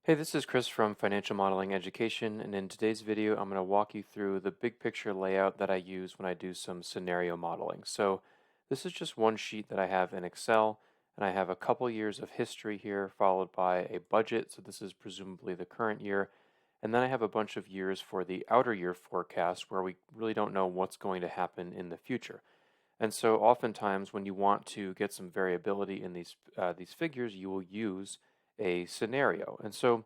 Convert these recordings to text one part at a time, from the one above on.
Hey, this is Chris from Financial Modeling Education, and in today's video, I'm going to walk you through the big picture layout that I use when I do some scenario modeling. So this is just one sheet that I have in Excel, and I have a couple years of history here, followed by a budget. So this is presumably the current year. And then I have a bunch of years for the outer year forecast where we really don't know what's going to happen in the future. And so oftentimes when you want to get some variability in these figures, you will use a scenario. And so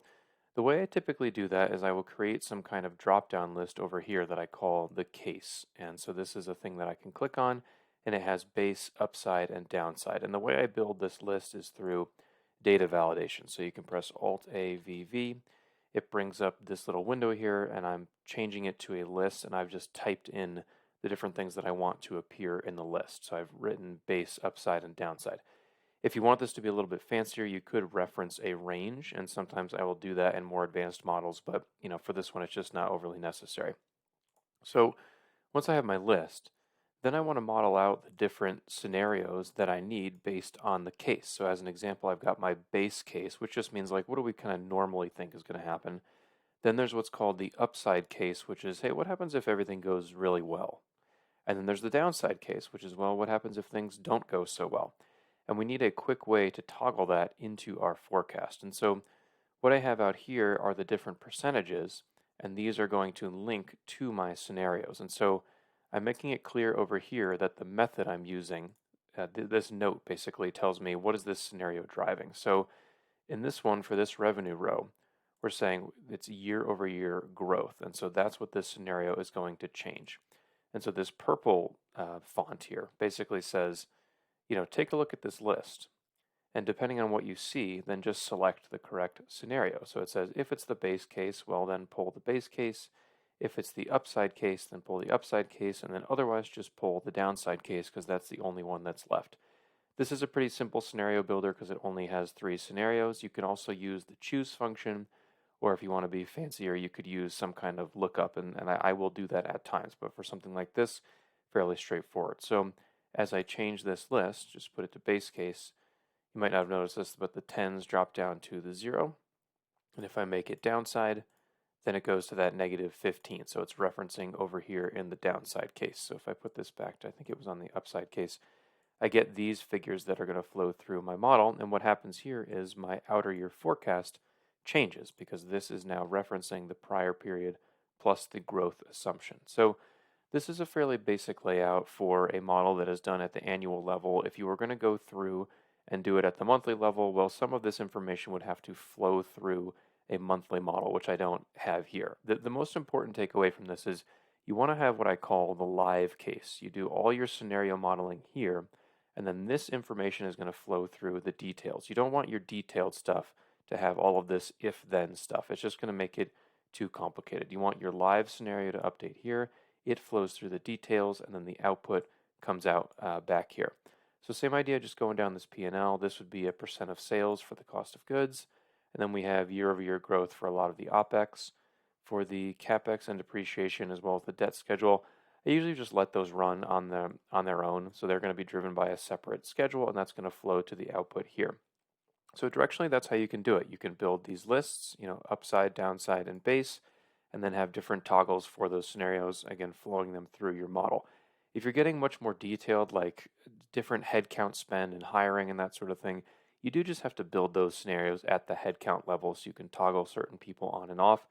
the way I typically do that is I will create some kind of drop-down list over here that I call the case. And so this is a thing that I can click on, and it has base, upside, and downside. And the way I build this list is through data validation. So you can press Alt-A, V. It brings up this little window here, and I'm changing it to a list, and I've just typed in the different things that I want to appear in the list. So I've written base, upside, and downside. If you want this to be a little bit fancier, you could reference a range, and sometimes I will do that in more advanced models, but for this one, it's just not overly necessary. So once I have my list, then I want to model out the different scenarios that I need based on the case. So as an example, I've got my base case, which just means like, what do we kind of normally think is going to happen? Then there's what's called the upside case, which is, hey, what happens if everything goes really well? And then there's the downside case, which is, well, what happens if things don't go so well? And we need a quick way to toggle that into our forecast. And so what I have out here are the different percentages, and these are going to link to my scenarios. And so I'm making it clear over here that the method I'm using, this note basically tells me what is this scenario driving. So in this one, for this revenue row, we're saying it's year over year growth. And so that's what this scenario is going to change. And so this purple font here basically says, take a look at this list. And depending on what you see, then just select the correct scenario. So it says if it's the base case, well, then pull the base case. If it's the upside case, then pull the upside case. And then otherwise, just pull the downside case because that's the only one that's left. This is a pretty simple scenario builder because it only has 3 scenarios. You can also use the choose function, or if you want to be fancier, you could use some kind of lookup, and I will do that at times. But for something like this, fairly straightforward. So as I change this list, just put it to base case, you might not have noticed this, but the tens drop down to the 0. And if I make it downside, then it goes to that negative 15. So it's referencing over here in the downside case. So if I put this back to, I think it was on the upside case, I get these figures that are going to flow through my model. And what happens here is my outer year forecast changes because this is now referencing the prior period plus the growth assumption. So this is a fairly basic layout for a model that is done at the annual level. If you were going to go through and do it at the monthly level, well, some of this information would have to flow through a monthly model, which I don't have here. The most important takeaway from this is you want to have what I call the live case. You do all your scenario modeling here, and then this information is going to flow through the details. You don't want your detailed stuff to have all of this if-then stuff. It's just going to make it too complicated. You want your live scenario to update here. It flows through the details, and then the output comes out back here. So same idea, just going down this P&L. This would be a percent of sales for the cost of goods. And then we have year-over-year growth for a lot of the OPEX. For the CAPEX and depreciation, as well as the debt schedule, I usually just let those run on their own. So they're going to be driven by a separate schedule, and that's going to flow to the output here. So directionally, that's how you can do it. You can build these lists, upside, downside, and base, and then have different toggles for those scenarios, again, flowing them through your model. If you're getting much more detailed, like different headcount spend and hiring and that sort of thing, you do just have to build those scenarios at the headcount level so you can toggle certain people on and off.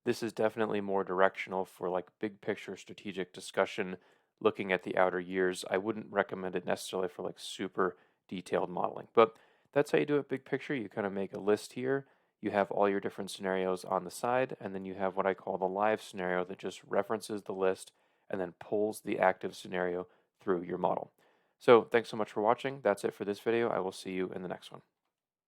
This is definitely more directional for like big picture strategic discussion, looking at the outer years. I wouldn't recommend it necessarily for like super detailed modeling, but that's how you do it big picture. You kind of make a list here. You have all your different scenarios on the side, and then you have what I call the live scenario that just references the list and then pulls the active scenario through your model. So thanks so much for watching. That's it for this video. I will see you in the next one.